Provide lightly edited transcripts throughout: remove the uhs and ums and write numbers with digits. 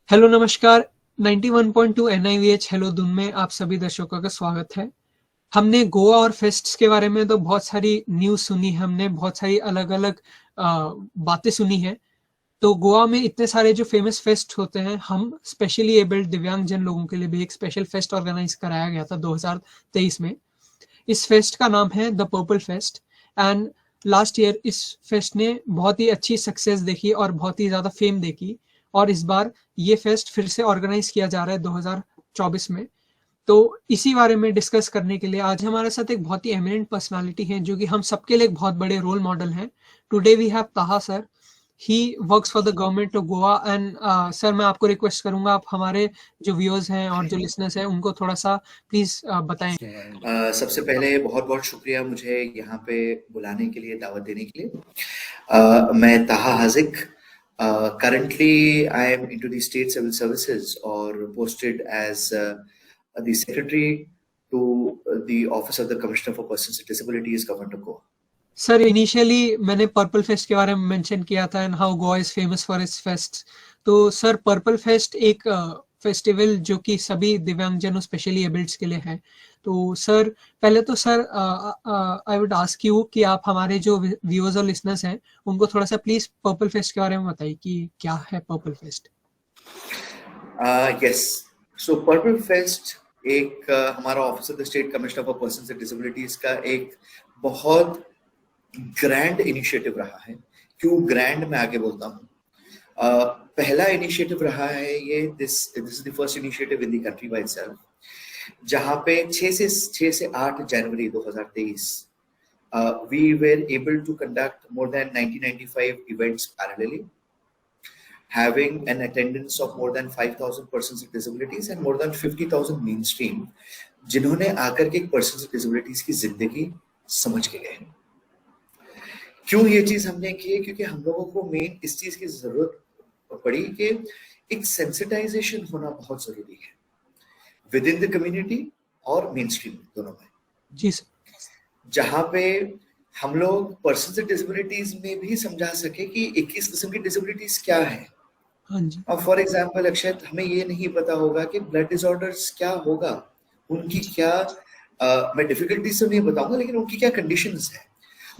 Hello नमस्कार। 91.2 NIVH hello धुन में आप सभी दर्शकों का स्वागत है। हमने गोवा और फेस्ट्स के बारे में तो बहुत सारी न्यूज़ सुनी है, हमने बहुत सारी अलग-अलग बातें सुनी हैं। तो गोवा में इतने सारे जो फेमस फेस्ट होते हैं, हम स्पेशली एबल्ड दिव्यांगजन लोगों के लिए भी एक स्पेशल फेस्ट ऑर्गेनाइज कराया गया था 2023 में। इस फेस्ट का नाम है the purple fest and last year इस फेस्ट ने बहुत ही अच्छी सक्सेस देखी और बहुत ही ज़्यादा फेम देखी और इस बार ये फेस्ट फिर से ऑर्गेनाइज किया जा रहा है 2024 में। तो इसी बारे में डिस्कस करने के लिए आज हमारे साथ एक बहुत ही एमिनेंट पर्सनालिटी है जो कि हम सबके लिए एक बहुत बड़े रोल मॉडल हैं। टुडे वी हैव ताहा sir. He works for the government of Goa and sir मैं आपको रिक्वेस्ट करूंगा आप हमारे जो व्यूअर्स हैं और जो लिसनर्स हैं उनको थोड़ा सा प्लीज बताएं। सबसे पहले बहुत बहुत शुक्रिया मुझे यहाँ पे बुलाने के लिए, दावत देने के लिए। मैं ताहा Hazik, currently I am into the state civil services or posted as the secretary to the office of the commissioner for persons with disabilities, government of Goa. Sir initially मैंने पर्पल फेस्ट के बारे में मेंशन किया था and how Goa is famous for its fest. तो sir purple fest एक festival जो कि सभी दिव्यांगजनों स्पेशली एबल्ड्स के लिए है। तो सर पहले तो sir I would ask you कि आप हमारे जो व्यूअर्स और लिसनर्स हैं उनको थोड़ा सा प्लीज पर्पल फेस्ट के बारे में बताइए कि क्या है पर्पल फेस्ट। यस, सो पर्पल फेस्ट एक हमारा office of the state commissioner for persons with disabilities का एक बहुत ग्रैंड इनिशिएटिव रहा है। क्यों ग्रैंड मैं आगे बोलता हूँ। पहला इनिशिएटिव रहा है ये, this is the first initiative in the country by itself, जहाँ पे 6 से 8 जनवरी 2023 we were able to conduct more than 95 events parallelly, having an attendance of more than 5,000 persons with disabilities and more than 50,000 mainstream, जिन्होंने आकर के persons with disabilities की जिंदगी समझ के गए। क्यों ये चीज हमने की है? क्योंकि हम लोगों को मेन इस चीज की जरूरत पड़ी कि एक सेंसिटाइजेशन होना बहुत जरूरी है विद इन द कम्युनिटी और मेन स्ट्रीम दोनों में। जी सर, जहाँ पे हम लोग पर्सन्स विद डिसेबिलिटीज में भी समझा सके कि 21 किस्म की डिसेबिलिटीज क्या है। हाँ जी। अब फॉर एग्जांपल अक्षय, हमें ये नहीं पता होगा कि ब्लड डिसऑर्डर्स क्या होगा, उनकी क्या मैं डिफिकल्टी से नहीं बताऊंगा, लेकिन उनकी क्या कंडीशंस है।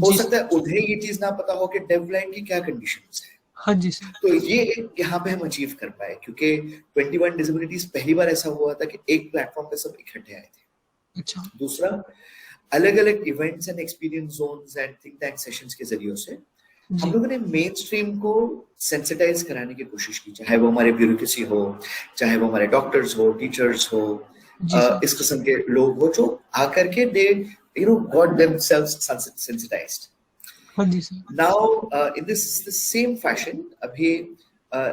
हो सकता है उन्हें ये चीज ना पता हो कि डेफ ब्लाइंड की क्या कंडीशंस है। हाँ जी सर। तो ये यहाँ पे हम अचीव कर पाए क्योंकि 21 डिसेबिलिटीज पहली बार ऐसा हुआ था कि एक प्लेटफॉर्म पे सब इकट्ठे आए थे। अच्छा। दूसरा, अलग अलग events and experience zones and think tank sessions के जरिए से हम लोगों ने मेन स्ट्रीम को सेंसिटाइज कराने की कोशिश की, चाहे वो हमारे ब्यूरोक्रेसी हो, चाहे वो हमारे डॉक्टर्स हो, टीचर्स हो, इस किस्म के लोग हो जो आकर के दे got themselves sensitized. हाँ जी sir. Now in the same fashion, abhi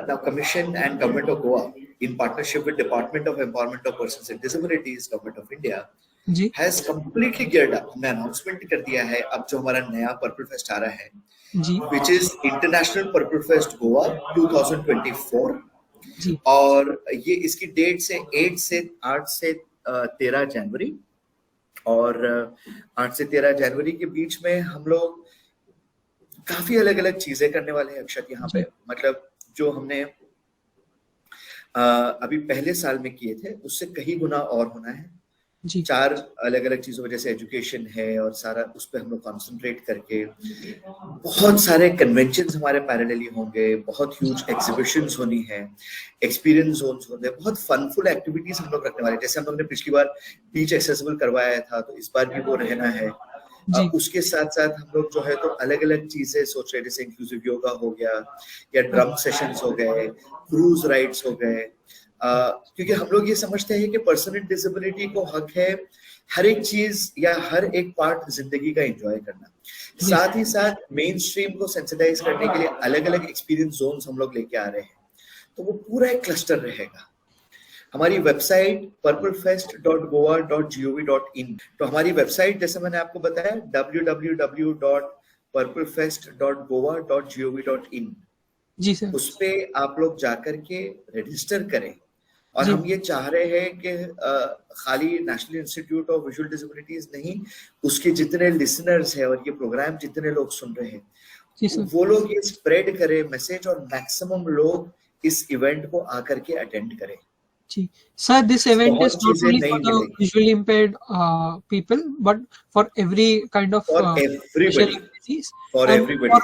now Commission and Government of Goa in partnership with Department of Empowerment of Persons with Disabilities, Government of India जी has completely geared up. हमने announcement कर दिया है अब जो हमारा नया purple fest आ रहा है जी, which is International Purple Fest Goa 2024 जी। और ये इसकी डेट से 8 से 13 जनवरी और 8 से 13 जनवरी के बीच में हम लोग काफी अलग अलग चीजें करने वाले हैं अक्षत यहाँ पे। मतलब जो हमने अभी पहले साल में किए थे उससे कहीं गुना और होना है। 4 अलग अलग चीजों में, जैसे एजुकेशन है और सारा उस पर हम लोग कॉन्सेंट्रेट करके बहुत सारे कन्वेंशंस हमारे पैरेलली होंगे, बहुत ह्यूज एग्जीबिशंस होनी है, एक्सपीरियंस जोन्स होंगे, बहुत फनफुल एक्टिविटीज हम लोग रखने वाले हैं। जैसे हम लोग ने पिछली बार बीच एक्सेसिबल करवाया था तो इस बार भी वो रहना है। उसके साथ साथ हम लोग जो है तो अलग अलग चीजें सोच रहे, जैसे इंक्लूसिव योगा हो गया या ड्रम सेशंस हो गए, क्रूज राइड्स हो गए, क्योंकि हम लोग ये समझते हैं कि पर्सन विद डिसेबिलिटी को हक है हर एक चीज या हर एक पार्ट जिंदगी का एंजॉय करना। साथ ही साथ मेन स्ट्रीम को सेंसिटाइज करने के लिए अलग अलग एक्सपीरियंस जोन्स हम लोग लेके आ रहे हैं, तो वो पूरा एक क्लस्टर रहेगा। हमारी वेबसाइट purplefest.goa.gov.in, तो हमारी वेबसाइट जैसे मैंने आपको बताया www.purplefest.goa.gov.in, जी सर, उस पे आप लोग जाकर के रजिस्टर करें। और हम ये चाह रहे हैं कि खाली national institute of visual disabilities नहीं, उसके जितने लिसनर्स हैं और ये प्रोग्राम जितने लोग सुन रहे हैं वो लोग ये स्प्रेड करें मैसेज और मैक्सिमम लोग इस इवेंट को आकर के अटेंड करें। जी सर, दिस इवेंट बहुत इज नॉट चीजें ओनली नई फॉर द मिलेंगी visually impaired people but for every kind of for special everybody, abilities for and everybody.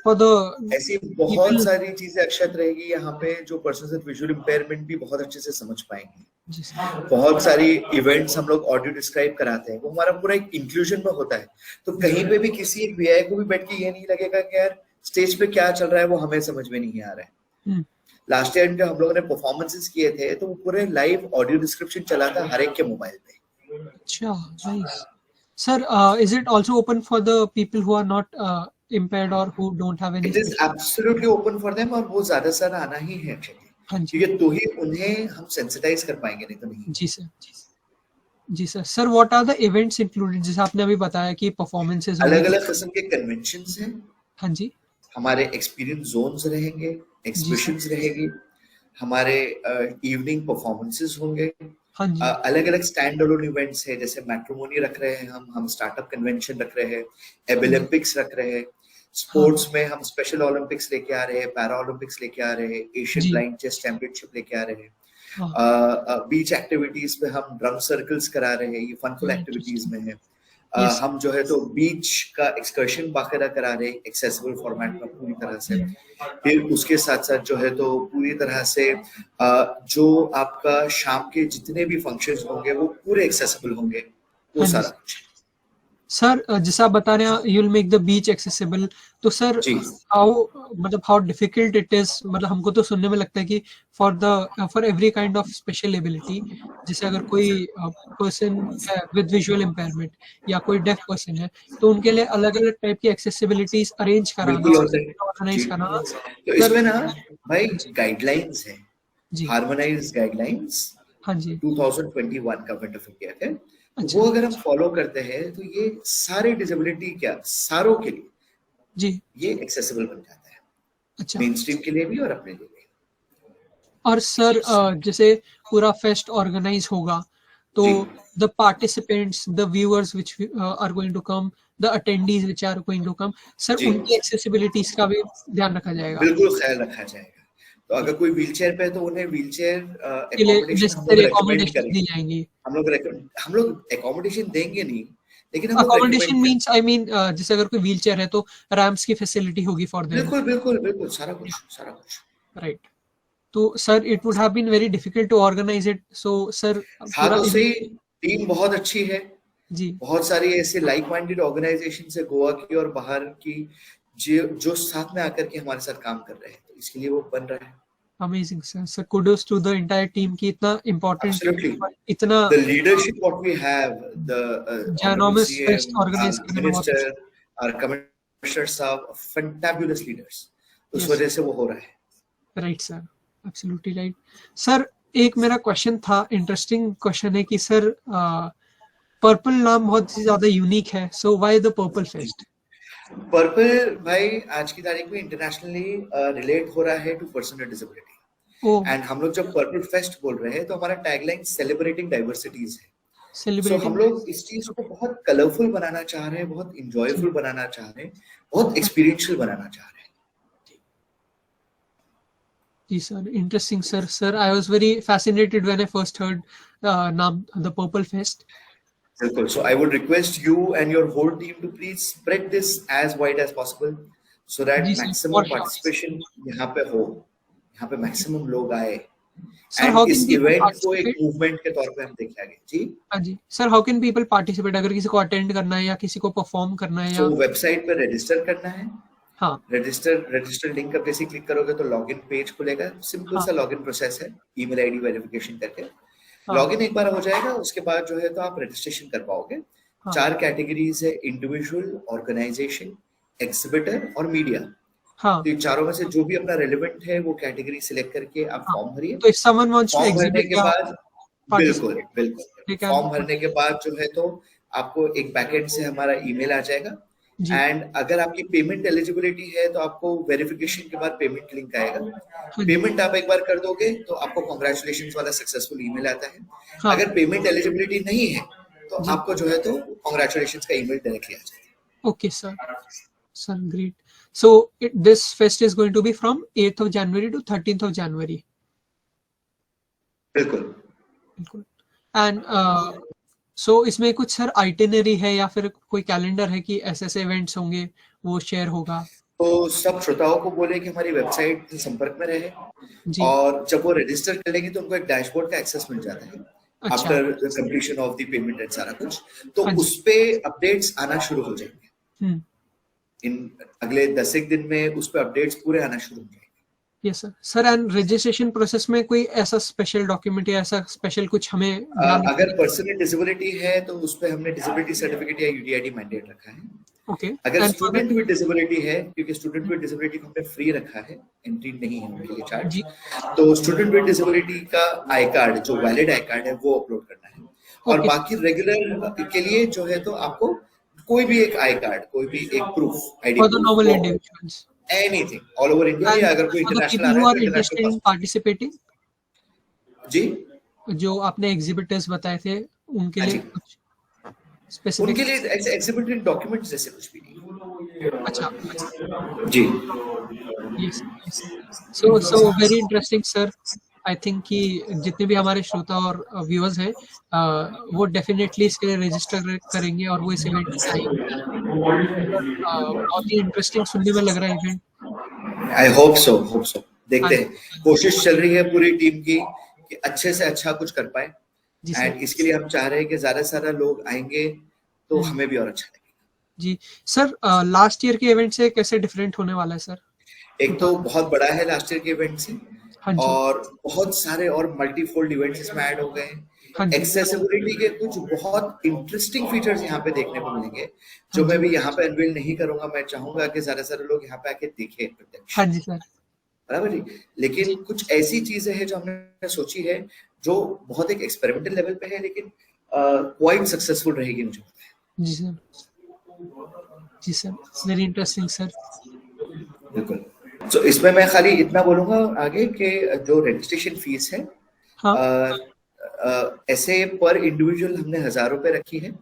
for the ऐसी बहुत people। सारी चीजें अक्षत रहेगी यहाँ पे जो पर्सन विद विजुअल इम्पेयरमेंट भी बहुत अच्छे से समझ पाएंगे। जी सर। बहुत सारी इवेंट्स हम लोग ऑडियो डिस्क्राइब कराते हैं, वो हमारा पूरा एक इंक्लूजन में होता है, तो कहीं पे भी किसी एक वीआई को भी बैठ के ये नहीं लगेगा कि यार स्टेज पे क्या चल रहा है वो हमें समझ में नहीं आ रहा है। लास्ट टाइम जब हम लोगों ने परफॉर्मेंसेस किए थे तो वो पूरे लाइव ऑडियो डिस्क्रिप्शन चला था हर एक के मोबाइल पे। अच्छा, nice sir. Is it also open for the people who are not impaired or who don't have any it is absolutely open for them, और वो ज्यादा से ज्यादा आना ही है एक्चुअली, हाँ जी क्योंकि तो ही उन्हें हम सेंसिटाइज कर पाएंगे, नहीं तो नहीं। जी सर। जी sir. Sir what are the events included, जैसे आपने अभी बताया कि परफॉर्मेंसेस होंगी। अलग अलग किस्म के कन्वेंशंस हैं, हाँ जी हमारे एक्सपीरियंस जोन्स रहेंगे, जी सर। एक्सप्रेशंस रहेगी, हमारे इवनिंग परफॉर्मेंसेस होंगे, हाँ जी अलग अलग स्टैंड अलोन इवेंट्स है, जैसे मैट्रिमोनी रख रहे हैं हम स्टार्टअप कन्वेंशन रख रहे हैं, एबिलिम्पिक्स रख रहे हैं, स्पोर्ट्स में हम स्पेशल ओलंपिक्स लेके आ रहे हैं, पैरा ओलंपिक्स लेके आ रहे हैं, एशियन जी ब्लाइंड चेस चैंपियनशिप लेके आ रहे हैं, हाँ बीच एक्टिविटीज पे हम ड्रम सर्कल्स करा रहे हैं, ये फनफुल एक्टिविटीज में है। यस हम जो है तो बीच का एक्सकर्शन बाकायदा करा रहे हैं एक्सेसिबल फॉर्मेट में पूरी तरह से। फिर उसके साथ साथ जो है तो पूरी तरह से जो आपका शाम के जितने भी फंक्शंस होंगे वो पूरे एक्सेसिबल होंगे, वो हाँ जी सारा कुछ। सर। जैसा आप बता रहे हैं you will make the beach accessible, तो सर जी हाउ मतलब हाउ डिफिकल्ट इट इज, मतलब हमको तो सुनने में लगता है कि for every kind of special ability, जैसे अगर कोई पर्सन है विद विजुअल इम्पेयरमेंट या कोई डेफ पर्सन है तो उनके लिए अलग अलग टाइप की एक्सेसिबिलिटीज अरेंज कराना, बिल्कुल होता है ऑर्गेनाइज जी। कराना। तो सर इसमें ना भाई जी गाइडलाइंस है, जी हार्मोनाइज्ड गाइडलाइंस हाँ जी 2021 गवर्नमेंट ऑफ इंडिया के, तो अच्छा वो अगर हम फॉलो करते हैं तो ये सारे डिसेबिलिटी क्या सारों के लिए जी ये एक्सेसिबल बन जाता है, अच्छा। मेन स्ट्रीम के लिए भी और अपने लिए भी। और सर जैसे पूरा फेस्ट ऑर्गेनाइज होगा तो जी the participants, the viewers which are going to come, the attendees which are going to come, sir जी उनकी एक्सेसिबिलिटीज का भी ध्यान रखा जाएगा बिल्कुल ख्याल रखा जाएगा। तो अगर कोई व्हीलचेयर पे है तो उन्हें व्हीलचेयर के लिए एकोमोडेशन हम लोग नेसेसरी रेकमेंड अकोमोडेशन दी करेंगे। जाएंगी। हम लोग एकोमोडेशन देंगे नहीं, लेकिन हम लोग accommodation recommend means I mean जैसे अगर कोई व्हीलचेयर है तो रैंप्स की फैसिलिटी होगी फॉर देम, बिल्कुल बिल्कुल बिल्कुल सारा कुछ सारा कुछ। राइट। तो sir it would have been very difficult to organise it, so sir था पूरा तो सही, टीम बहुत अच्छी है, जी बहुत सारी ऐसे लाइक माइंडेड ऑर्गेनाइजेशन है गोवा की और बाहर की जो साथ में आकर के हमारे साथ काम कर रहे हैं, तो इसके लिए वो बन रहा है। Amazing sir. Sir kudos to the entire team की इतना इम्पोर्टेंट, Absolutely. इतना The leadership what we have, the honorable जानोमस फेस्ट CM, ऑर्गेनाइज our करने में बहुत minister, our commissioners are fantabulous leaders. उस यस वजह से वो हो रहा है। Right sir, absolutely right. Sir एक मेरा क्वेश्चन था, इंटरेस्टिंग क्वेश्चन है कि सर पर्पल नाम बहुत ही ज्यादा यूनिक है, so why the purple fest? Purple भाई आज की तारीख में इंटरनेशनली रिलेट हो रहा है to person with disability, oh and हम लोग जब पर्पल फेस्ट बोल रहे हैं तो हमारा टैगलाइन सेलिब्रेटिंग डाइवर्सिटीज है। सो हम सेलिब्रेटिंग लोग इस चीज को बहुत कलरफुल बनाना चाह रहे हैं, बहुत इंजॉयफुल बनाना चाह रहे हैं, बहुत एक्सपीरियंशियल बनाना चाह रहे हैं। जी sir, interesting sir. Sir I was very fascinated when I first heard नाम द पर्पल फेस्ट। बिल्कुल। So I would request you and your whole team to please spread this as wide as possible so that जी sir for maximum sure. participation यहाँ पे हो, यहाँ पे maximum लोग आए, सर हाउ and कैन इस पीपल event को एक पार्टिसिपेट? movement के तौर पे हम देखें आगे। जी हाँ जी sir, how can people participate, अगर किसी को अटेंड करना है या किसी को परफॉर्म करना है so या वेबसाइट पे रजिस्टर करना है, हाँ रजिस्टर लिंक पे जैसे क्लिक करोगे तो लॉगिन पेज खुलेगा, सिंपल हाँ सा लॉगिन प्रोसेस है, ईमेल आईडी वेरिफिकेशन करके हाँ लॉगिन एक बार हो जाएगा, उसके बाद जो है तो आप रजिस्ट्रेशन कर पाओगे। हाँ 4 कैटेगरीज है, इंडिविजुअल, ऑर्गेनाइजेशन, एग्जिबिटर और मीडिया। हाँ तो ये चारों में से जो भी अपना रेलेवेंट है वो कैटेगरी सिलेक्ट करके आप हाँ। फॉर्म भरिए। तो if someone wants to form भरने एग्जिबिट के या बाद बिल्कुल पार्टिसिपेट बिल्कुल दे कैन। फॉर्म भरने के बाद जो है तो आपको एक बैकएंड से हमारा ईमेल आ जाएगा, जी एंड अगर आपकी पेमेंट एलिजिबिलिटी है तो आपको वेरिफिकेशन के बाद पेमेंट लिंक आएगा। हाँ जी पेमेंट आप एक बार कर दोगे तो आपको कांग्रेचुलेशंस वाला सक्सेसफुल ईमेल आता है। हाँ अगर पेमेंट एलिजिबिलिटी नहीं है तो जी आपको जो है तो कांग्रेचुलेशंस का ईमेल डायरेक्टली आ जाएगा। Okay sir. Sir, great. So this fest is going to be from 8th of January to 13th of January. बिल्कुल. बिल्कुल. And so इसमें कुछ सर आइटिनरी है या फिर कोई कैलेंडर है कि ऐसे ऐसे इवेंट्स होंगे वो शेयर होगा? तो सब श्रोताओं को बोले कि हमारी वेबसाइट से संपर्क में रहे जी. और जब वो रजिस्टर कर लेंगे तो उनको एक डैशबोर्ड का एक्सेस मिल जाता है अच्छा. After the completion of the payment and सारा कुछ, तो हाँ जी. उस पे अपडेट्स आना शुरू हो जाएंगे. हम्म. इन अगले 10 एक दिन में उस पे अपडेट्स पूरे आना शुरू हो जाएंगे. Yes sir. Sir and registration process में कोई ऐसा स्पेशल डॉक्यूमेंट या ऐसा स्पेशल कुछ हमें ध्यान अगर पर्सनल डिसेबिलिटी है तो उस पे हमने डिसेबिलिटी सर्टिफिकेट या यूडीआईडी मैंडेट रखा है. ओके. अगर स्टूडेंट विद डिसेबिलिटी है, क्योंकि स्टूडेंट विद डिसेबिलिटी को हमने फ्री रखा है, एंट्री नहीं है उनके लिए चार्ज, जी. तो स्टूडेंट विद डिसेबिलिटी का आई कार्ड जो वैलिड आई कार्ड है वो अपलोड करना है. और Okay. बाकी रेगुलर के लिए जो है तो आपको कोई भी एक आई कार्ड, कोई भी एक proof ID For the normal individuals. Anything all over India, या अगर कोई And for the international people आ who रहा are है तो interested in इंटरनेशनल. participating, जी, जो आपने एग्जिबिटर्स बताए थे उनके हाँ लिए जी. कुछ स्पेसिफिक? उनके लिए ऐसे एग्जिबिटेड डॉक्यूमेंट्स जैसे कुछ भी नहीं. अच्छा. जी. Yes, yes. So very interesting sir. I think कि जितने भी हमारे श्रोता और व्यूअर्स हैं वो डेफिनेटली इसके लिए रजिस्टर करेंगे और वो इस इवेंट में आएंगे. बहुत ही इंटरेस्टिंग सुनने में लग रहा है इवेंट. I hope so. देखते हैं. कोशिश चल रही है पूरी टीम की कि अच्छे से अच्छा कुछ कर पाए, एंड इसके लिए हम चाह रहे हैं कि ज्यादा से ज्यादा लोग आएंगे तो हमें भी और अच्छा लगेगा. जी सर. लास्ट ईयर के इवेंट से कैसे डिफरेंट होने वाला है सर? एक तो बहुत बड़ा है लास्ट ईयर के इवेंट से, हाँ जी. और बहुत सारे और मल्टीफोल्ड इवेंट्स इसमें ऐड हो गए हैं. हाँ जी. एक्सेसिबिलिटी के कुछ बहुत इंटरेस्टिंग फीचर्स यहाँ पे देखने को मिलेंगे जो मैं भी यहाँ पे अनवील नहीं करूंगा. मैं चाहूंगा कि ज्यादा से ज्यादा लोग यहाँ पे आके देखें प्रत्यक्ष. हाँ जी सर. बराबर जी. लेकिन कुछ ऐसी चीजें हैं जो हमने सोची है जो बहुत एक एक्सपेरिमेंटल लेवल पे है, लेकिन क्वाइट सक्सेसफुल रहेगी मुझे लगता है. जी सर. जी सर. Very interesting sir. बिल्कुल. तो इसमें मैं खाली इतना बोलूंगा आगे कि जो रजिस्ट्रेशन फीस है, हाँ. ऐसे पर इंडिविजुअल हमने 1000 रुपए रखी है.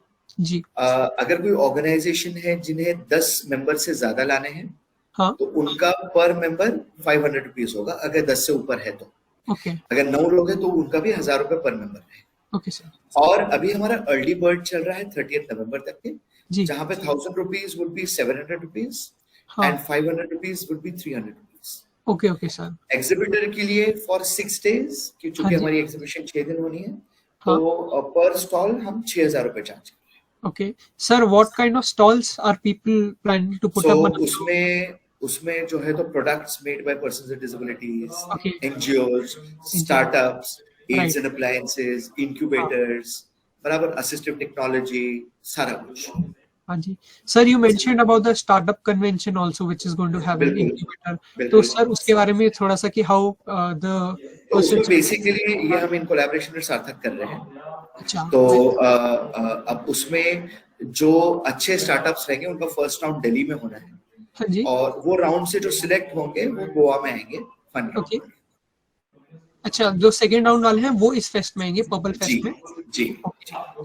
जी. अगर कोई ऑर्गेनाइजेशन है जिन्हें 10 मेंबर से ज्यादा लाने हैं, हाँ. तो उनका पर मेंबर 500 रुपीज होगा अगर 10 से ऊपर है तो. ओके. अगर 9 लोग हैं तो उनका भी 1000 रुपए पर मेंबर है. Okay sir. और अभी हमारा अर्ली बर्ड चल रहा है 30 नवंबर तक के, जी. जहां पे 1000 रुपीज वुड बी 700 रुपीज हाँ. And 500 rupees would be 300 rupees. Okay. Okay sir. Exhibitor के लिए फॉर 6 डेज, क्योंकि हाँ जी. हमारी एग्जीबिशन 6 दिन होनी है, हाँ. तो पर स्टॉल हम 6000 रुपए चार्ज करेंगे. Okay, sir, what kind of stalls are people planning to put up? उसमें जो है तो products made by persons with disabilities, Okay. NGOs, startups, aids Right. And appliances, incubators, बराबर असिस्टिव टेक्नोलॉजी, सारा कुछ. हाँ जी. Sir, you mentioned about the startup convention also, which is going to have an बिल्कुल. incubator. तो बिल्कुल. Sir उसके बारे में थोड़ा सा कि how the तो उसमें process. बेसिकली ये हम इन कोलैबोरेशन में सार्थक कर रहे हैं. अच्छा. तो अब उसमें जो अच्छे स्टार्टअप्स रहेंगे उनका फर्स्ट राउंड दिल्ली में होना है, हाँ जी. और वो राउंड से जो सिलेक्ट होंगे वो गोवा में आएंगे फन राउंड. Okay. अच्छा, जो सेकेंड राउंड वाले हैं वो इस फेस्ट में आएंगे, पर्पल जी फेस्ट में. जी.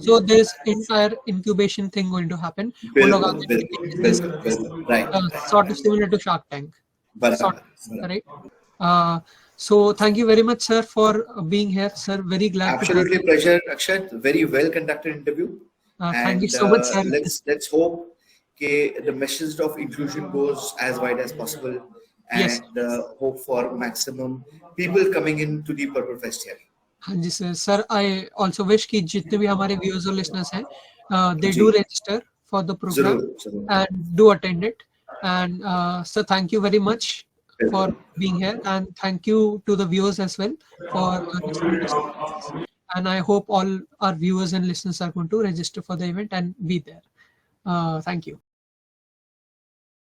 So there is entire incubation thing going to happen. वो लोग बिल्कुल आगे बिल्कुल बिल्कुल. Right. sort of similar to Shark Tank. बराबर. Right. So thank you very much, sir, for being here, sir. Very glad. Absolutely pleasure, Akshat. Very well conducted interview. Thank you so much, sir. Let's hope that the message of inclusion goes as wide as possible, and Yes. hope for maximum people coming into the Purple Fest here. हाँ जी sir. Sir I also wish कि जितने भी हमारे viewers और listeners हैं, they ji. do register for the program जरूर. and do attend it. And sir, thank you very much for being here, and thank you to the viewers as well for listening. And I hope all our viewers and listeners are going to register for the event and be there. Thank you.